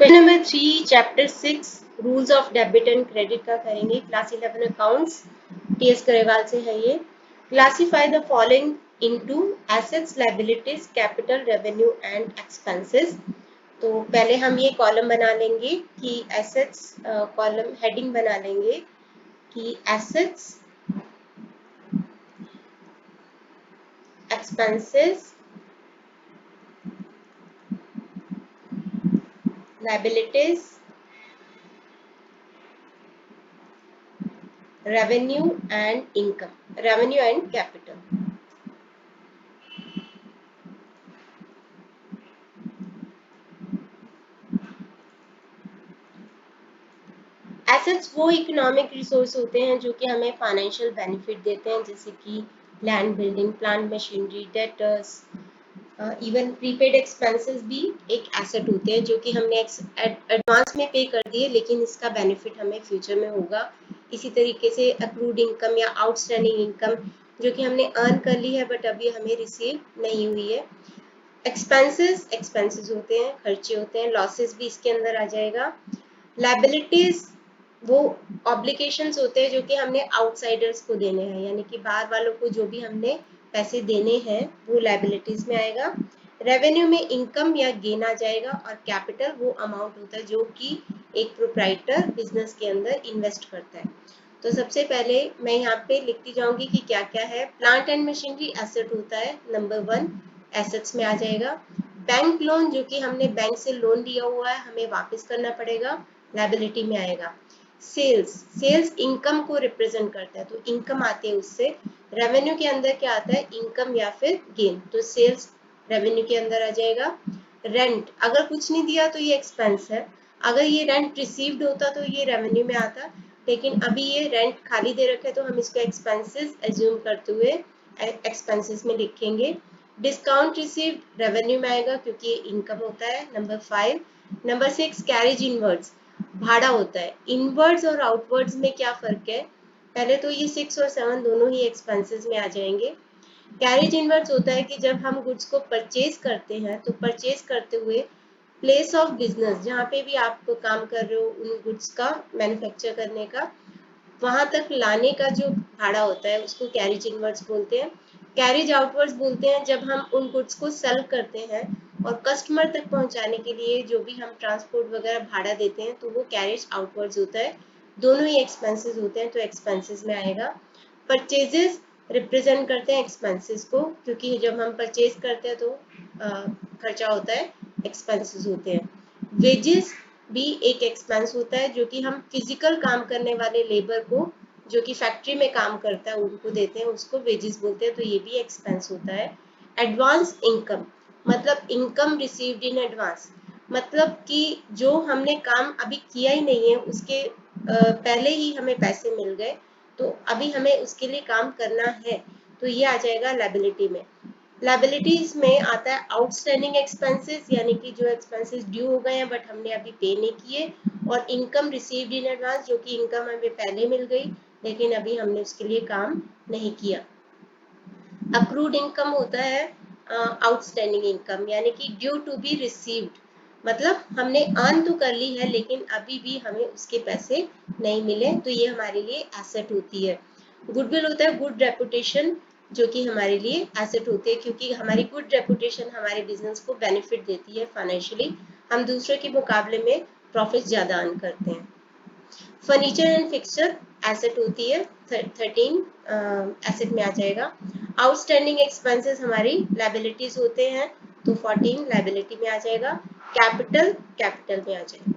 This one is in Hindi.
Number 3 chapter 6 rules of debit and credit का करेंगे। क्लास 11 अकाउंट्स टीएस करेवाल से है ये। Classify the following into assets, liabilities, capital, revenue and expenses. तो पहले हम ये कॉलम बना लेंगे कि एसेट्स, कॉलम हेडिंग बना लेंगे कि assets, expenses, liabilities, revenue and income, revenue and capital. Assets वो इकोनॉमिक रिसोर्स होते हैं जो कि हमें फाइनेंशियल बेनिफिट देते हैं, जैसे कि land, building, plant machinery, debtors, even prepaid expenses भी एक एसेट होते हैं जो कि हमने एडवांस में पे कर दिए, लेकिन इसका बेनिफिट हमें फ्यूचर में होगा। इसी तरीके से अक्रूड इनकम या आउटस्टैंडिंग इनकम जो कि हमने अर्न कर ली है बट अभी हमें रिसीव नहीं हुई है। एक्सपेंसेस होते हैं, खर्चे होते हैं, लॉसेस भी इसके अंदर आ जाएगा। लायबिलिटीज वो ऑब्लिगेशंस होते हैं जो कि हमने आउटसाइडर्स को देने हैं, यानी कि बाहर वालों को जो भी हमने पैसे देने हैं वो लायबिलिटीज में आएगा। रेवेन्यू में इनकम या गेन आ जाएगा। और कैपिटल वो अमाउंट होता है जो कि एक प्रोप्राइटर बिजनेस के अंदर इन्वेस्ट करता है। तो सबसे पहले मैं यहाँ पे लिखती जाऊंगी कि क्या क्या है। प्लांट एंड मशीनरी एसेट होता है, नंबर 1 एसेट्स में आ जाएगा। बैंक लोन जो कि हमने बैंक से लोन लिया हुआ है, हमें वापस करना पड़ेगा, लायबिलिटी में आएगा। सेल्स इनकम को रिप्रेजेंट करता है, तो इनकम आती है उससे। रेवेन्यू के अंदर क्या आता है, इनकम या फिर गेन, तो सेल्स रेवेन्यू के अंदर आ जाएगा। रेंट अगर कुछ नहीं दिया तो ये एक्सपेंस है, अगर ये रेंट रिसीव्ड होता तो ये रेवेन्यू में आता, लेकिन अभी ये रेंट खाली दे रखा है तो हम इसको एक्सपेंसेस एज्यूम करते हुए एक्सपेंसेस में लिखेंगे। डिस्काउंट रिसीव्ड रेवेन्यू में आएगा क्योंकि ये इनकम होता है, नंबर 5। नंबर 6 कैरेज इनवर्ड्स, भाड़ा होता है। इनवर्ड्स और आउटवर्ड्स में क्या फर्क है, पहले तो ये 6 और 7 दोनों ही एक्सपेंसेस में आ जाएंगे। कैरेज इनवर्ड्स होता है कि जब हम गुड्स को परचेज करते हैं तो परचेज करते हुए प्लेस ऑफ बिजनेस, जहाँ पे भी आप काम कर रहे हो उन गुड्स का मैन्युफैक्चर करने का, वहां तक लाने का जो भाड़ा होता है उसको कैरेज इनवर्ड्स बोलते हैं। कैरेज आउटवर्ड्स बोलते हैं जब हम उन गुड्स को सेल करते हैं और कस्टमर तक पहुंचाने के लिए जो भी हम ट्रांसपोर्ट वगैरह भाड़ा देते हैं तो वो कैरेज आउटवर्ड्स होता है। दोनों ही एक्सपेंसेस होते हैं तो एक्सपेंसेस में आएगा। परचेजेस रिप्रेजेंट करते हैं एक्सपेंसेस को, क्योंकि जब हम परचेज करते हैं तो खर्चा होता है, एक्सपेंसेस होते हैं। वेजेस भी एक एक्सपेंस होता है जो कि हम फिजिकल काम करने वाले लेबर को, जो कि फैक्ट्री में काम करता है, उनको देते हैं, उसको वेजेस बोलते हैं, तो ये भी एक्सपेंस होता है। एडवांस इनकम मतलब इनकम रिसीव्ड इन एडवांस, मतलब कि जो हमने काम अभी किया ही नहीं है उसके पहले ही हमें पैसे मिल गए, तो अभी हमें उसके लिए काम करना है, तो ये आ जाएगा लायबिलिटी में। लायबिलिटीज में आता है आउटस्टैंडिंग एक्सपेंसेस, यानी कि जो एक्सपेंसेस ड्यू हो गए हैं बट हमने अभी पे नहीं किए। और इनकम रिसीव्ड इन एडवांस, जो कि इनकम हमें पहले मिल गई लेकिन अभी हमने उसके लिए काम नहीं किया। अक्रूड इनकम होता है आउटस्टैंडिंग इनकम, यानी कि ड्यू टू बी रिसीव्ड, मतलब हमने अर्न तो कर ली है लेकिन अभी भी हमें उसके पैसे नहीं मिले, तो ये हमारे लिए एसेट होती है। गुडविल होता है गुड रेपुटेशन, जो कि हमारे लिए एसेट होती है क्योंकि हमारी गुड रेपुटेशन हमारे बिजनेस को बेनिफिट देती है फाइनेंशियली, हम दूसरे के मुकाबले में प्रॉफिट ज्यादा अर्न करते हैं। फर्नीचर एंड फिक्सचर एसेट होती है, 13 एसेट में आ जाएगा। आउटस्टैंडिंग एक्सपेंसेस हमारी लायबिलिटीज होते हैं, तो 14 लायबिलिटी में आ जाएगा। कैपिटल में आ जाएगा।